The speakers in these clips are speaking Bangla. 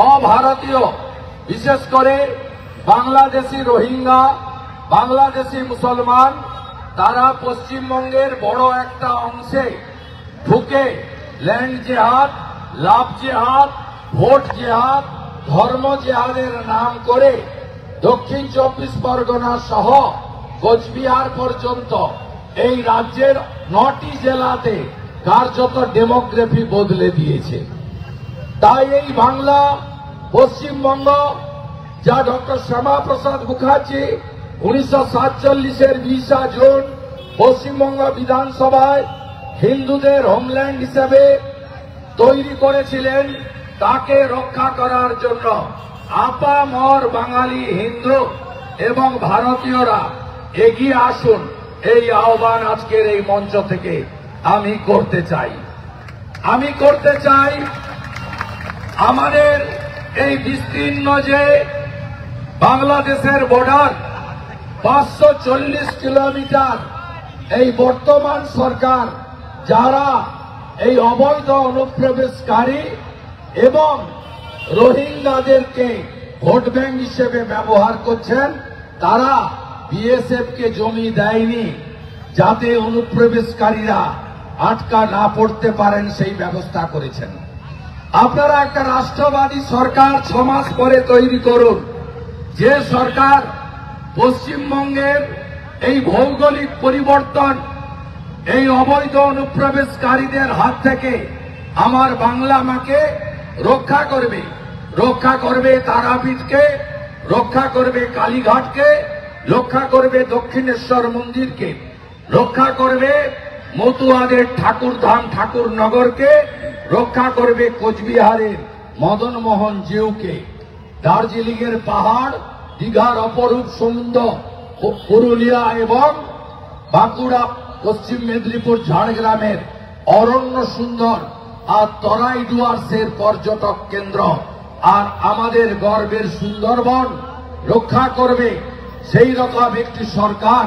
অভারতীয়, বিশেষ করে বাংলাদেশি রোহিঙ্গা, বাংলাদেশি মুসলমান, তারা পশ্চিমবঙ্গের বড় একটা অংশে ঢুকে ল্যান্ড জেহাদ, লাভ জেহাদ, ভোট জেহাদ, ধর্ম জেহাদের নাম করে দক্ষিণ 24 পরগনা সহ কোচবিহার পর্যন্ত এই রাজ্যের 9টি জেলাতে কার্যত ডেমোগ্রাফি বদলে দিয়েছে। তাই এই বাংলা, পশ্চিমবঙ্গ, যা ডক্টর শ্যামাপ্রসাদ মুখার্জি 1947-এর 20 জুন পশ্চিমবঙ্গ বিধানসভায় হিন্দুদের হোমল্যান্ড হিসেবে তৈরি করেছিলেন, তাকে রক্ষা করার জন্য আপামর বাঙালি হিন্দু এবং ভারতীয়রা এগিয়ে আসুন, এই আহ্বান আজকের এই মঞ্চ থেকে আমি করতে চাই। আমাদের এই বিস্তীর্ণ যে বাংলাদেশের বর্ডার 540 কিলোমিটার, এই বর্তমান সরকার যারা এই অবৈধ অনুপ্রবেশকারী এবং রোহিঙ্গাদেরকে ভোট ব্যাংক হিসেবে ব্যবহার করছেন, তারা বিএসএফকে জমি দেয়নি যাতে অনুপ্রবেশকারীরা আটকা না পড়তে পারেন, সেই ব্যবস্থা করেছেন। আপনারা একটা রাষ্ট্রবাদী সরকার 6 মাস পরে তৈরি করুন, যে সরকার পশ্চিমবঙ্গের এই ভৌগোলিক পরিবর্তন, এই অবৈধ অনুপ্রবেশকারীদের হাত থেকে আমার বাংলা মাকে রক্ষা করবে তারাপীঠকে, রক্ষা করবে কালীঘাটকে, রক্ষা করবে দক্ষিণেশ্বর মন্দিরকে, রক্ষা করবে মতুয়াদের ঠাকুরধাম ঠাকুরনগরকে, রক্ষা করবে কোচবিহারের মদনমোহন জিউকে, দার্জিলিংয়ের পাহাড়, দীঘার অপরূপ সমুদ্র, পুরুলিয়া এবং বাঁকুড়া, পশ্চিম মেদিনীপুর, ঝাড়গ্রামের অরণ্য সুন্দর, আর তরাই ডুয়ার্সের পর্যটক কেন্দ্র, আর আমাদের গর্বের সুন্দরবন রক্ষা করবে। সেই রকম একটি সরকার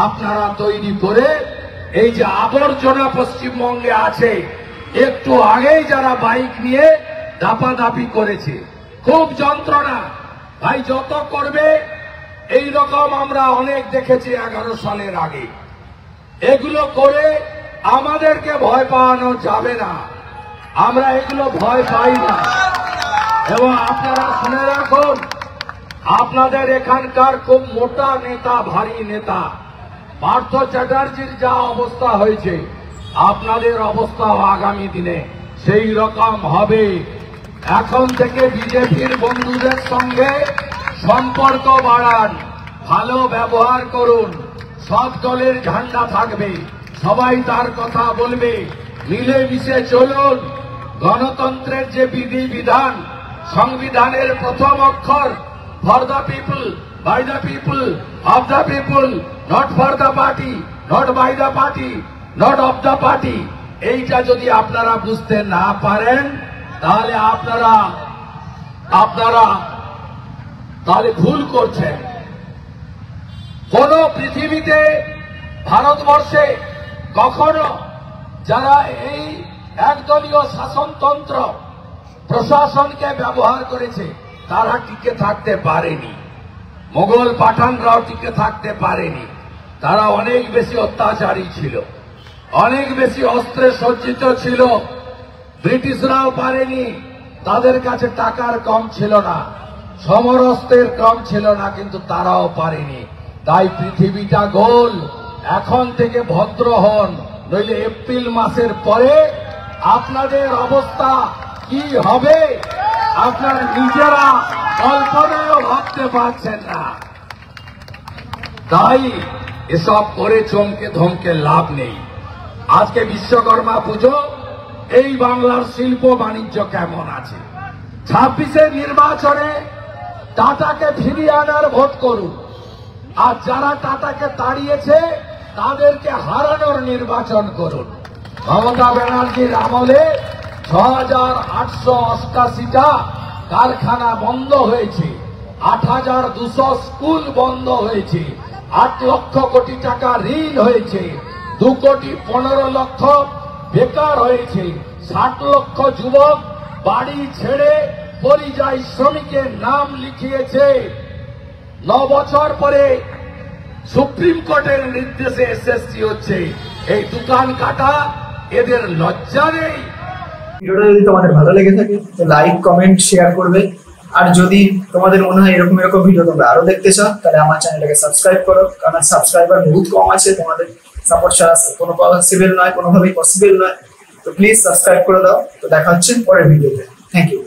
আপনারা তৈরি করে, এই যে আবর্জনা পশ্চিমবঙ্গে আছে, একটু আগেই যারা বাইক নিয়ে দাপাদাপি করেছে, খুব যন্ত্রণা ভাই, যত করবে এই রকম আমরা অনেক দেখেছি 11 সালের আগে। এগুলো করে আমাদেরকে ভয় পাওয়ানো যাবে না, আমরা এগুলো ভয় পাই না। এবং আপনারা শুনে রাখুন, আপনাদের এখানকার খুব মোটা নেতা, ভারী নেতা পার্থ চ্যাটার্জির যা অবস্থা হয়েছে, আপনাদের অবস্থাও আগামী দিনে সেই রকম হবে। এখন থেকে বিজেপির বন্ধুদের সঙ্গে সম্পর্ক বাড়ান, ভালো ব্যবহার করুন, সব দলের ঝান্ডা থাকবে, সবাই তার কথা বলবে, মিলেমিশে চলুন। গণতন্ত্রের যে বিধিবিধান, সংবিধানের প্রথম অক্ষর for the people, by the people, of the people, not for the party, not by the party, not of the party, এইটা যদি আপনারা বুঝতে না পারেন, তাহলে আপনারা ভুল করছেন। কোন পৃথিবীতে, ভারতবর্ষে কখনো যারা এই একদলীয় শাসনতন্ত্র প্রশাসনকে ব্যবহার করেছে, তারা টিকে থাকতে পারেনি। মোগল পাঠানরাও টিকে থাকতে পারেনি, তারা অনেক বেশি অত্যাচারী ছিল, অনেক বেশি অস্ত্রে সজ্জিত ছিল। ব্রিটিশরাও পারেনি, তাদের কাছে টাকার কম ছিল না, সমরস্ত্রের কম ছিল না, কিন্তু তারাও পারেনি। তাই পৃথিবীটা গোল। এখন থেকে ভদ্র হন, নইলে এপ্রিল মাসের পরে আপনাদের অবস্থা কি হবে আপনারা নিজেরা কল্পনায়ও ভাবতে পারছেন না। তাই এসব করে চমকে ধমকে লাভ নেই। আজকে বিশ্বকর্মা পুজো, এই বাংলার শিল্প বাণিজ্য কেমন আছে? 26-এর নির্বাচনে টাটাকে ফিরিয়ে আনার ভোট করুন, আর যারা টাটাকে তাড়িয়েছে তাদেরকে হারানোর নির্বাচন করুন। মমতা ব্যানার্জির আমলে 6,888টা কারখানা বন্ধ হয়েছে, 8,200 স্কুল বন্ধ হয়েছে, 8 লক্ষ কোটি টাকা ঋণ হয়েছে, 2,15,00,000 বেকার হয়েছে, 60 লক্ষ যুবক বাড়ি ছেড়ে পরিযায়ী শ্রমিকের নাম লিখিয়েছে। 9 বছর পরে সুপ্রিম কোর্টের নির্দেশে এসএসসি হচ্ছে। এই দোকান কাটা এদের লজ্জা নেই। ভিডিওটা যদি তোমাদের ভালো লেগে থাকে তো লাইক, কমেন্ট, শেয়ার করবে। আর যদি তোমাদের মনে হয় এরকম এরকম ভিডিও তোমরা আরো দেখতে চাও, তাহলে আমার চ্যানেলটাকে সাবস্ক্রাইব করো, কারণ সাবস্ক্রাইবার বহুত কম আছে। তোমাদের সাপোর্ট ছাড়া কোনো পসিবল নয়, কোনোভাবেই পসিবল নয়। তো প্লিজ সাবস্ক্রাইব করে দাও। তো দেখা হচ্ছে পরের ভিডিওতে। Thank you.